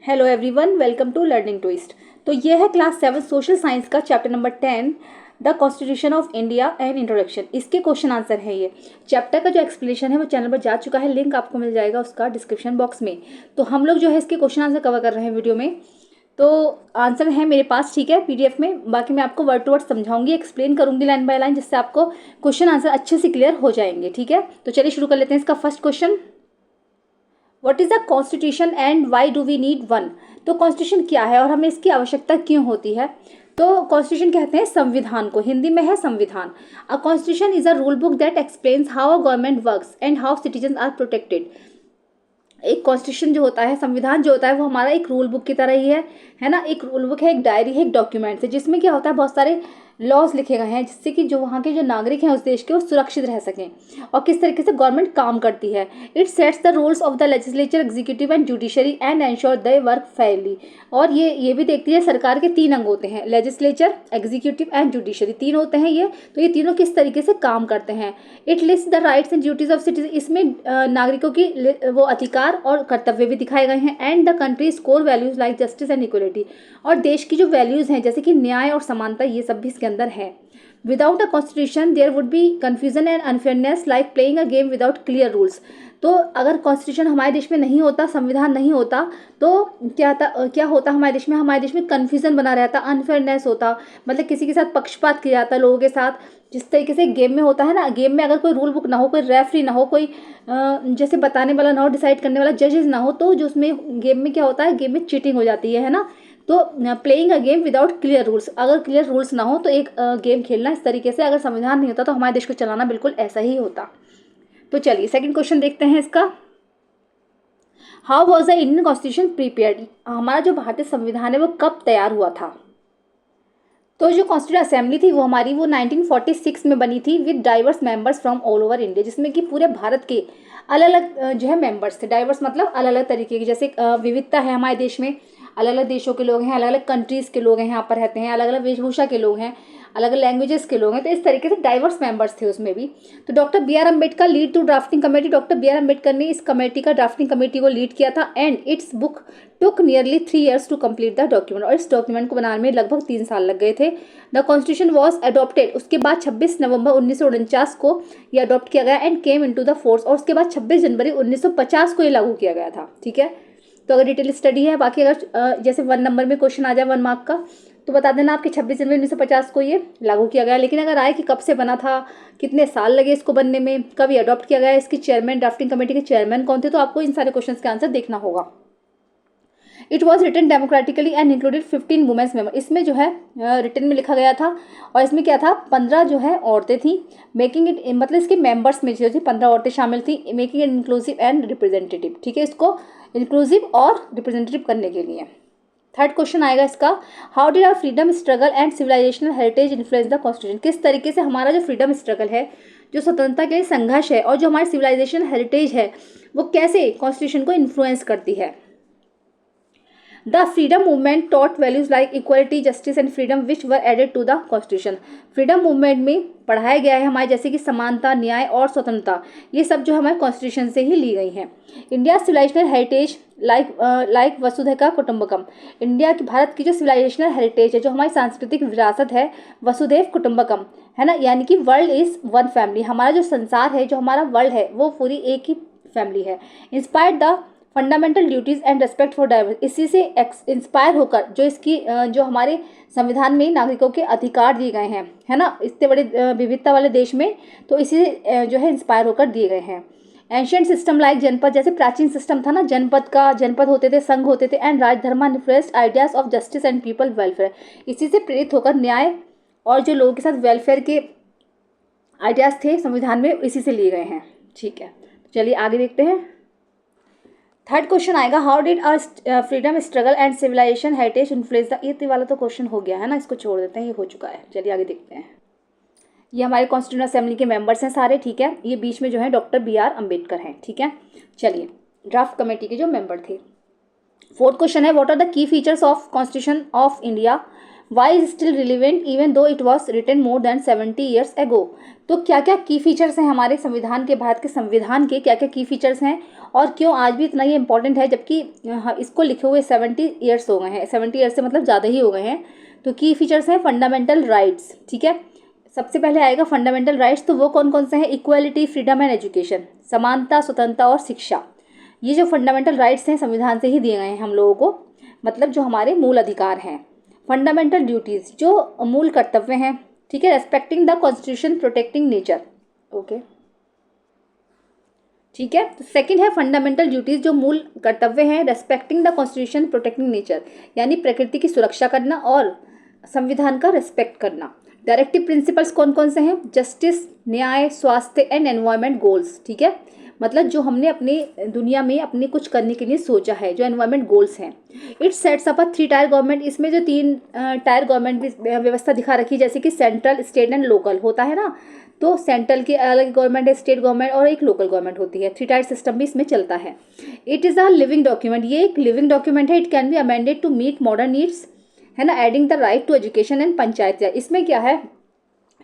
Hello everyone, welcome to learning twist. तो ये है क्लास 7 सोशल साइंस का chapter number 10 the constitution of India and introduction. इसके question answer है। ये चैप्टर का जो एक्सप्लेनेशन है वो चैनल पर जा चुका है, लिंक आपको मिल जाएगा उसका डिस्क्रिप्शन बॉक्स में। तो हम लोग जो है इसके क्वेश्चन आंसर कवर कर रहे हैं वीडियो में। तो आंसर है मेरे पास, ठीक है, पीडीएफ में। बाकी मैं आपको वर्ड टू वर्ड समझाऊंगी, एक्सप्लेन करूंगी लाइन बाय लाइन, जिससे आपको क्वेश्चन आंसर अच्छे से क्लियर हो जाएंगे। ठीक है, तो चलिए शुरू कर लेते हैं। इसका first question, what is the constitution and why do we need one. तो कॉन्स्टिट्यूशन क्या है और हमें इसकी आवश्यकता क्यों होती है। तो कॉन्स्टिट्यूशन कहते हैं संविधान को, हिंदी में है संविधान। A constitution is a rule book that explains how a government works and how citizen are protected. एक कॉन्स्टिट्यूशन जो होता है, संविधान जो होता है, वो हमारा एक रूल बुक की तरह ही है ना। एक रूल बुक है, एक डायरी है, एक डॉक्यूमेंट है, जिसमें क्या होता है, बहुत सारे लॉज लिखे गए हैं, जिससे कि जो वहाँ के जो नागरिक हैं उस देश के, वो सुरक्षित रह सकें और किस तरीके से गवर्नमेंट काम करती है। It sets the rules of the legislature, executive and judiciary and ensure they work Fairlie. और ये भी देखती है, सरकार के 3 अंग होते हैं, लेजिस्लेचर, एग्जीक्यूटिव एंड जुडिशरी, 3 होते हैं ये। तो ये तीनों किस तरीके से काम करते हैं। It list the rights and duties of citizen, इसमें नागरिकों की वो अधिकार और कर्तव्य भी दिखाए गए हैं। And the countries core values like justice and equality, और देश की जो वैल्यूज हैं जैसे कि न्याय और समानता, ये सब भी इसके अंदर है। Without a constitution there would be confusion and unfairness like playing a game without clear rules. तो अगर कॉन्स्टिट्यूशन हमारे देश में नहीं होता, संविधान नहीं होता, तो क्या होता हमारे देश में कन्फ्यूजन बना रहता, अनफेयरनेस होता, मतलब किसी के साथ पक्षपात किया जाता लोगों के साथ। जिस तरीके से गेम में होता है ना, गेम में अगर कोई रूल बुक ना हो, कोई रेफरी ना हो, कोई जैसे बताने वाला ना हो, डिसाइड करने वाला जजेस ना हो, तो जो उसमें गेम में क्या होता है, गेम में चीटिंग हो जाती है ना। तो playing a game without clear rules, अगर क्लियर रूल्स ना हो तो एक गेम खेलना इस तरीके से, अगर संविधान नहीं होता तो हमारे देश को चलाना बिल्कुल ऐसा ही होता। तो चलिए सेकंड क्वेश्चन देखते हैं इसका। How was the Indian constitution prepared. हमारा जो भारतीय संविधान है वो कब तैयार हुआ था। तो जो कॉन्स्टिट्यूंट असेंबली थी वो हमारी, वो 1946 में बनी थी with diverse members from all over India, जिसमें कि पूरे भारत के अलग अलग जो है मेंबर्स थे। डाइवर्स मतलब अलग अलग तरीके की, जैसे विविधता है हमारे देश में, अलग अलग देशों के लोग हैं, अलग अलग कंट्रीज़ के लोग हैं, यहाँ पर रहते हैं, अलग अलग वेशभूषा के लोग हैं, अलग अलग लैंग्वेजेस के लोग हैं। तो इस तरीके से डाइवर्स मेंबर्स थे उसमें भी। तो doctor B R Ambedkar lead to drafting committee, doctor B R Ambedkar ने इस कमेटी का, ड्राफ्टिंग कमेटी को लीड किया था। And it's book took nearly 3 years to complete the document, और इस डॉक्यूमेंट को बनाने में लगभग 3 साल लग गए थे। द कॉन्स्टिट्यूशन वॉज अडॉप्टेड, उसके बाद 26 नवंबर 1949 को ये अडॉप्ट किया गया। And came into the force, और उसके बाद 26 जनवरी 1950 को ये लागू किया गया था। ठीक है, तो अगर डिटेल स्टडी है, बाकी अगर जैसे 1 नंबर में क्वेश्चन आ जाए 1 मार्क का, तो बता देना आपके 26 जनवरी 1950 को ये लागू किया गया। लेकिन अगर आए कि कब से बना था, कितने साल लगे इसको बनने में, कब ये अडॉप्ट किया गया, इसकी चेयरमैन, ड्राफ्टिंग कमेटी के चेयरमैन कौन थे, तो आपको इन सारे क्वेश्चन के आंसर देखना होगा। It was written democratically and included 15 women's member, इसमें जो है रिटन में लिखा गया था। और इसमें क्या था, 15 जो है औरतें थी। मेकिंग इट, मतलब इसके मेंबर्स में जो थी 15 औरतें शामिल थी। Making it inclusive and representative, ठीक है, इसको इंक्लूसिव और रिप्रेजेंटेटिव करने के लिए। थर्ड क्वेश्चन आएगा इसका, how did our freedom struggle and civilisational heritage influence the constitution. किस तरीके से हमारा जो फ्रीडम स्ट्रगल है, जो स्वतंत्रता के लिए संघर्ष है, और जो हमारी सिविलाइजेशन हेरिटेज है, वो कैसे कॉन्स्टिट्यूशन को इन्फ्लुएंस करती है। The freedom movement taught values like equality, justice and freedom which were added to the constitution. Freedom movement में पढ़ाया गया है हमारे, जैसे कि समानता, न्याय और स्वतंत्रता, ये सब जो हमारे कॉन्स्टिट्यूशन से ही ली गई हैं। इंडिया सिविलाइजेशनल हेरिटेज लाइक वसुधैव कुटुंबकम, इंडिया की, भारत की जो सिविलाइजेशनल हेरिटेज है, जो हमारी सांस्कृतिक विरासत है, वसुधैव कुटुंबकम है ना, यानी कि वर्ल्ड इज वन फैमिली। हमारा जो संसार है, जो हमारा वर्ल्ड है, वो पूरी एक ही फैमिली है। Inspired the fundamental duties and respect for diverse, इसी से इंस्पायर होकर जो इसकी जो हमारे संविधान में नागरिकों के अधिकार दिए गए हैं, है ना, इतने बड़े विविधता वाले देश में, तो इसी से जो है इंस्पायर होकर दिए गए हैं। एंशियंट सिस्टम लाइक जनपद, जैसे प्राचीन सिस्टम था ना, जनपद होते थे, संघ होते थे। And rajdharma influenced ideas of justice and people welfare, इसी से प्रेरित होकर न्याय और जो लोगों के साथ वेलफेयर के आइडियाज थे संविधान में, इसी से लिए गए हैं। ठीक है, चलिए आगे देखते हैं। थर्ड क्वेश्चन आएगा, how did freedom struggle and civilisation heritage influence the, ये वाला तो क्वेश्चन हो गया है ना, इसको छोड़ देते हैं, ये हो चुका है। चलिए आगे देखते हैं। ये हमारे कॉन्स्टिट्यूंट असेंबली के मेंबर्स हैं सारे, ठीक है। ये बीच में जो है डॉक्टर बी आर अम्बेडकर हैं, ठीक है। चलिए, ड्राफ्ट कमेटी के जो मेंबर थे। फोर्थ क्वेश्चन है, what are the key features of constitution of India. Why is still relevant even though it was written more than 70 years ago. तो क्या क्या की फीचर्स हैं हमारे संविधान के, भारत के संविधान के क्या क्या की फीचर्स हैं और क्यों आज भी इतना ये इंपॉर्टेंट है, जबकि इसको लिखे हुए 70 ईयर्स हो गए हैं, 70 ईयर्स से मतलब ज़्यादा ही हो गए हैं। तो की फीचर्स हैं फंडामेंटल राइट्स, ठीक है। सबसे पहले आएगा फंडामेंटल राइट्स, तो वो कौन कौन से हैं? इक्वालिटी, फ्रीडम एंड एजुकेशन, समानता, स्वतंत्रता और शिक्षा। ये जो फंडामेंटल राइट्स हैं संविधान से ही दिए गए हैं हम लोगों को, मतलब जो हमारे मूल अधिकार हैं। फंडामेंटल ड्यूटीज़ जो मूल कर्तव्य हैं, ठीक है। Respecting the constitution, protecting nature, okay, ठीक है। तो सेकंड है फंडामेंटल ड्यूटीज़ जो मूल कर्तव्य हैं, respecting the constitution, protecting nature, यानी प्रकृति की सुरक्षा करना और संविधान का रेस्पेक्ट करना। डायरेक्टिव प्रिंसिपल्स कौन कौन से हैं? जस्टिस, न्याय, स्वास्थ्य एंड एनवायरमेंट गोल्स, ठीक है। मतलब जो हमने अपनी दुनिया में अपने कुछ करने के लिए सोचा है, जो एनवायरमेंट गोल्स हैं। It sets up a 3 tyre government, इसमें जो 3 टायर गवर्नमेंट व्यवस्था दिखा रखी है, जैसे कि सेंट्रल, स्टेट एंड लोकल होता है ना। तो सेंट्रल की अलग गवर्नमेंट है, स्टेट गवर्नमेंट और एक लोकल गवर्नमेंट होती है। 3 टायर सिस्टम भी इसमें चलता है। It is a living document, ये एक लिविंग डॉक्यूमेंट है। It can be amended to meet modern needs, है ना, adding the right to education and panchayat. इसमें क्या है,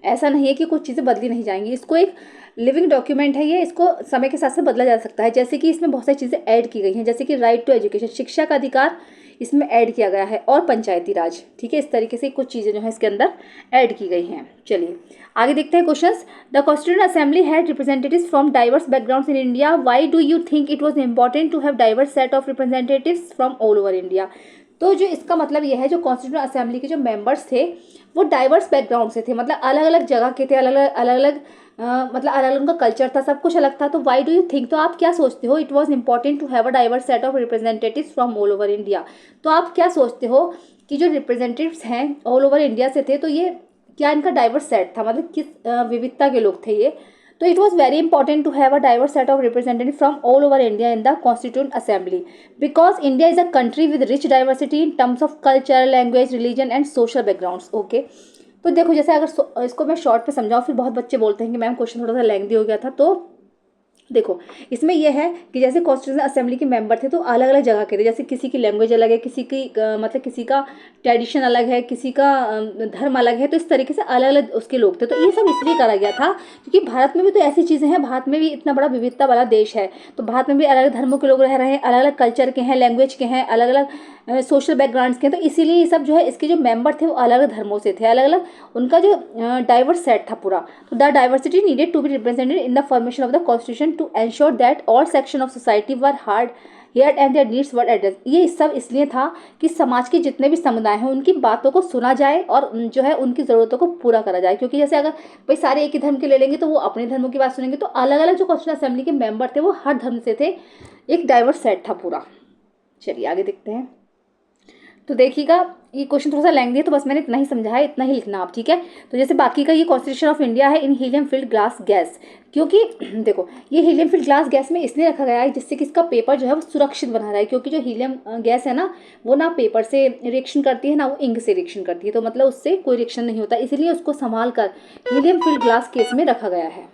ऐसा नहीं है कि कुछ चीज़ें बदली नहीं जाएंगी। इसको एक लिविंग डॉक्यूमेंट है ये, इसको समय के साथ साथ बदला जा सकता है। जैसे कि इसमें बहुत सारी चीज़ें ऐड की गई हैं, जैसे कि राइट टू एजुकेशन, शिक्षा का अधिकार इसमें ऐड किया गया है, और पंचायती राज, ठीक है। इस तरीके से कुछ चीज़ें जो है इसके अंदर ऐड की गई हैं। चलिए आगे देखते हैं questions. The constituent assembly had representatives from diverse backgrounds in India. Why do you think it was important to have diverse set of representatives from all over India? तो जो इसका मतलब यह है, जो कॉन्स्टिट्यूएंट असेंबली के जो मेंबर्स थे वो डाइवर्स बैकग्राउंड से थे, मतलब अलग अलग जगह के थे, अलग अलग मतलब अलग अलग उनका कल्चर था, सब कुछ अलग था। तो वाई डू यू थिंक, तो आप क्या सोचते हो, it was important to have a diverse set of representatives from all over India? तो आप क्या सोचते हो कि जो रिप्रेजेंटेटिव्स हैं ऑल ओवर इंडिया से थे, तो ये क्या इनका डाइवर्स सेट था, मतलब किस विविधता के लोग थे ये? तो it was very important to have a diverse set of representative from all over India in the constituent assembly, because India is a country with rich diversity in terms of culture, language, religion and social backgrounds, okay. तो देखो, जैसे अगर इसको मैं short पे समझाऊँ, फिर बहुत बच्चे बोलते हैं कि मैम क्वेश्चन थोड़ा सा लेंथी हो गया था। तो देखो, इसमें यह है कि जैसे कॉन्स्टिट्यूशन असेंबली के मेंबर थे तो अलग अलग जगह के थे, जैसे किसी की लैंग्वेज अलग है, किसी की मतलब किसी का ट्रेडिशन अलग है, किसी का धर्म अलग है, तो इस तरीके से अलग अलग उसके लोग थे। तो ये सब इसलिए करा गया था क्योंकि भारत में भी तो ऐसी चीज़ें हैं, भारत में भी इतना बड़ा विविधता वाला देश है, तो भारत में भी अलग अलग धर्मों के लोग रह रहे हैं, अलग अलग कल्चर के हैं, लैंग्वेज के हैं, अलग अलग सोशल बैकग्राउंड्स के हैं। तो इसीलिए ये सब जो है, इसके जो मेंबर थे वो अलग अलग धर्मों से थे, अलग अलग उनका जो डाइवर्स सेट था पूरा। तो the diversity needed to be represented in the formation of the constitution to ensure that all section of society were hard heard and their needs were address. ये सब इसलिए था कि समाज के जितने भी समुदाय हैं उनकी बातों को सुना जाए और जो है उनकी ज़रूरतों को पूरा करा जाए। क्योंकि जैसे अगर भाई सारे एक ही धर्म के ले लेंगे तो वो अपने धर्मों की बात सुनेंगे, तो अलग अलग जो कॉन्स्टिट्यूशन असेंबली के मेंबर थे वो हर धर्म से थे, एक डाइवर्स सेट था पूरा। चलिए आगे देखते हैं। तो देखिएगा, ये क्वेश्चन थोड़ा सा लेंथी है, तो बस मैंने इतना ही समझा है, इतना ही लिखना आप, ठीक है। तो जैसे बाकी का ये कॉन्स्टिट्यूशन ऑफ इंडिया है इन हीलियम फिल्ड ग्लास गैस, क्योंकि देखो ये हीलियम फिल्ड ग्लास गैस में इसलिए रखा गया है जिससे कि इसका पेपर जो है वो सुरक्षित बना रहा है, क्योंकि जो हीलियम गैस है ना, वो ना पेपर से रिएक्शन करती है ना वो इंक से रिएक्शन करती है, तो मतलब उससे कोई रिएक्शन नहीं होता, इसीलिए उसको संभाल कर हीलियम फिल्ड ग्लास केस में रखा गया है।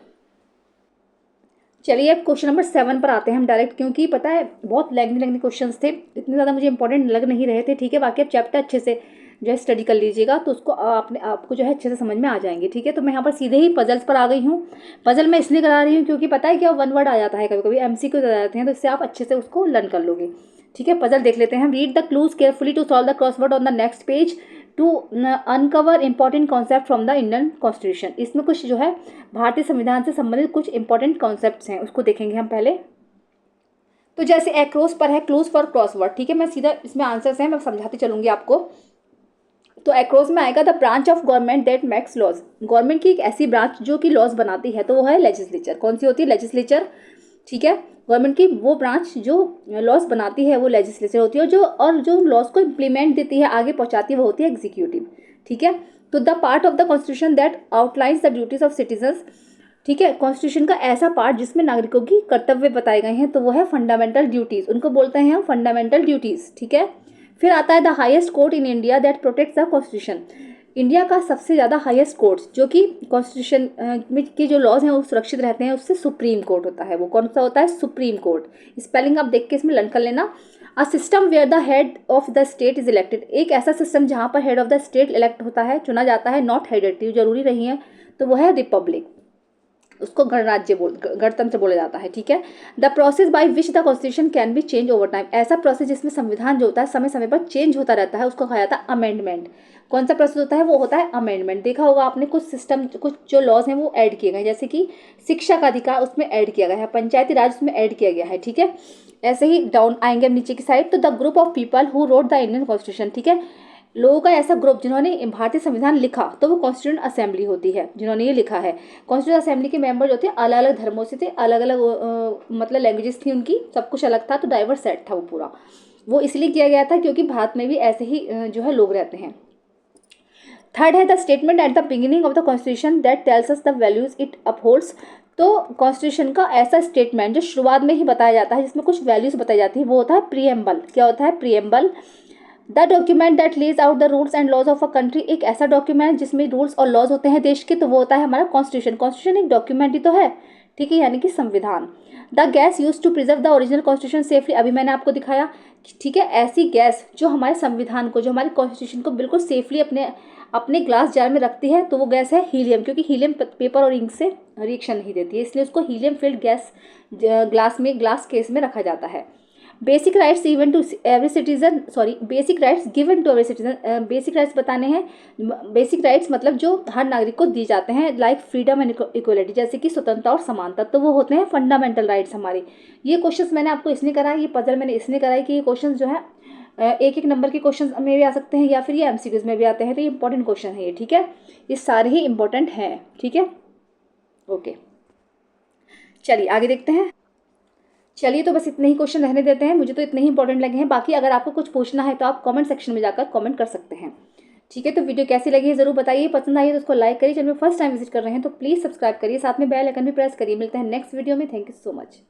चलिए अब क्वेश्चन नंबर 7 पर आते हैं हम डायरेक्ट, क्योंकि पता है बहुत लेंथी क्वेश्चंस थे, इतने ज़्यादा मुझे इंपॉर्टेंट लग नहीं रहे थे, ठीक है। बाकी आप चैप्टर अच्छे से जो है स्टडी कर लीजिएगा तो उसको आपको जो है अच्छे से समझ में आ जाएंगे, ठीक है। तो मैं यहाँ पर सीधे ही पजल्स पर आ गई हूँ। पजल मैं इसलिए करा रही हूँ क्योंकि पता है क्या, वन वर्ड आ जाता है कभी कभी, MCQ आ जाते हैं, तो इससे आप अच्छे से उसको लर्न कर लोगे, ठीक है। पजल देख लेते हैं हम। Read the clues carefully to solve the crossword on the next page to uncover important concept from the Indian constitution. इसमें कुछ जो है भारतीय संविधान से संबंधित कुछ इंपॉर्टेंट कॉन्सेप्ट्स हैं, उसको देखेंगे हम पहले। तो जैसे एक्रोस पर है क्लूज फॉर क्रॉसवर्ड, ठीक है। मैं सीधा इसमें आंसर्स हैं, मैं समझाती चलूंगी आपको। तो एक्रोस में आएगा the branch of government that makes laws, government की एक ऐसी ब्रांच जो कि लॉज बनाती है, तो वो है लेजिस्लेचर। कौन सी होती है? लेजिस्लेचर, ठीक है। गवर्नमेंट की वो ब्रांच जो लॉज बनाती है वो लेजिस्लेचर होती है, और जो लॉज को इम्प्लीमेंट देती है, आगे पहुंचाती है, वो होती है एग्जीक्यूटिव, ठीक है। तो the part of the constitution that outlines the duties of citizens, ठीक है। कॉन्स्टिट्यूशन का ऐसा पार्ट जिसमें नागरिकों की कर्तव्य बताए गए हैं, तो वो है फंडामेंटल ड्यूटीज, उनको बोलते हैं हम फंडामेंटल ड्यूटीज, ठीक है। फिर आता है the highest court in India that protects the constitution, India का सबसे ज़्यादा हाईएस्ट कोर्ट जो कि कॉन्स्टिट्यूशन में के जो लॉज हैं वो सुरक्षित रहते हैं, उससे सुप्रीम कोर्ट होता है। वो कौन सा होता है? Supreme court. स्पेलिंग आप देख के इसमें लर्न कर लेना। A system where the head of the state is elected, एक ऐसा सिस्टम जहाँ पर head of the state elect होता है, चुना जाता है, नॉट हेरेडिटरी, जरूरी नहीं है, तो वो है रिपब्लिक, उसको गणतंत्र बोला जाता है, ठीक है। The process by which the constitution can be change over time, ऐसा प्रोसेस जिसमें संविधान जो होता है समय समय पर चेंज होता रहता है, उसको कहा जाता है अमेंडमेंट। कौन सा प्रोसेस होता है, वो होता है अमेंडमेंट। देखा होगा आपने कुछ सिस्टम, कुछ जो लॉज हैं वो ऐड किए गए, जैसे कि शिक्षा का अधिकार उसमें ऐड किया गया है, पंचायती राज उसमें ऐड किया गया है, ठीक है। ऐसे ही डाउन आएंगे हम नीचे की साइड, तो the group of people who wrote the Indian constitution, ठीक है, लोगों का ऐसा ग्रुप जिन्होंने भारतीय संविधान लिखा, तो वो कॉन्स्टिट्यूएंट असेंबली होती है, जिन्होंने ये लिखा है। कॉन्स्टिट्यूएंट असेंबली के मेंबर जो थे अलग अलग धर्मों से थे, अलग अलग मतलब लैंग्वेजेस थी उनकी, सब कुछ अलग था, तो डाइवर्स सेट था वो पूरा। वो इसलिए किया गया था क्योंकि भारत में भी ऐसे ही जो है लोग रहते हैं। थर्ड है the statement at the beginning of the constitution that tells us the values it upholds, तो कॉन्स्टिट्यूशन का ऐसा स्टेटमेंट जो शुरुआत में ही बताया जाता है, जिसमें कुछ वैल्यूज बताई जाती है, वो होता है प्रीएम्बल। क्या होता है, preamble. The document that lays out the rules and laws of a country, एक ऐसा डॉक्यूमेंट जिसमें रूल्स और लॉज होते हैं देश के, तो वो होता है हमारा कॉन्स्टिट्यूशन। कॉन्स्टिट्यूशन एक डॉक्यूमेंट ही तो है, ठीक है, यानी कि संविधान। The gas use to preserve the original constitution safely, अभी मैंने आपको दिखाया, ठीक है, ऐसी गैस जो हमारे संविधान को, जो हमारे कॉन्स्टिट्यूशन को बिल्कुल सेफली अपने अपने ग्लास जार में रखती है, तो वो गैस है हीलियम, क्योंकि हीलियम पेपर और इंक से रिएक्शन नहीं देती है, इसलिए उसको helium filled gas glass case में रखा जाता है। Basic rights even to every citizen, sorry basic rights given to every citizen, basic rights बताने हैं, बेसिक राइट्स मतलब जो हर नागरिक को दी जाते हैं, लाइक फ्रीडम एंड इक्वलिटी, जैसे कि स्वतंत्रता और समानता, तो वो होते हैं फंडामेंटल राइट्स हमारे। ये क्वेश्चंस मैंने आपको इसलिए कराया, ये पजल मैंने इसलिए कराई कि ये क्वेश्चंस जो है एक एक नंबर के क्वेश्चन में भी आ सकते हैं, या फिर ये एमसीक्यूज में भी आते हैं, तो ये इंपॉर्टेंट क्वेश्चन है ये, ठीक है, ये सारे ही इंपॉर्टेंट हैं, ठीक है, ओके। चलिए आगे देखते हैं। चलिए तो बस इतने ही क्वेश्चन रहने देते हैं, मुझे तो इतने ही इंपॉर्टेंट लगे हैं, बाकी अगर आपको कुछ पूछना है तो आप कमेंट सेक्शन में जाकर कमेंट कर सकते हैं, ठीक है। तो वीडियो कैसी लगी है ज़रूर बताइए, पसंद आई है तो उसको लाइक करिए, चैनल में फर्स्ट टाइम विजिट कर रहे हैं तो प्लीज़ सब्सक्राइब करिए, साथ में बेल आइकन भी प्रेस करिए। मिलते हैं नेक्स्ट वीडियो में, थैंक यू सो मच।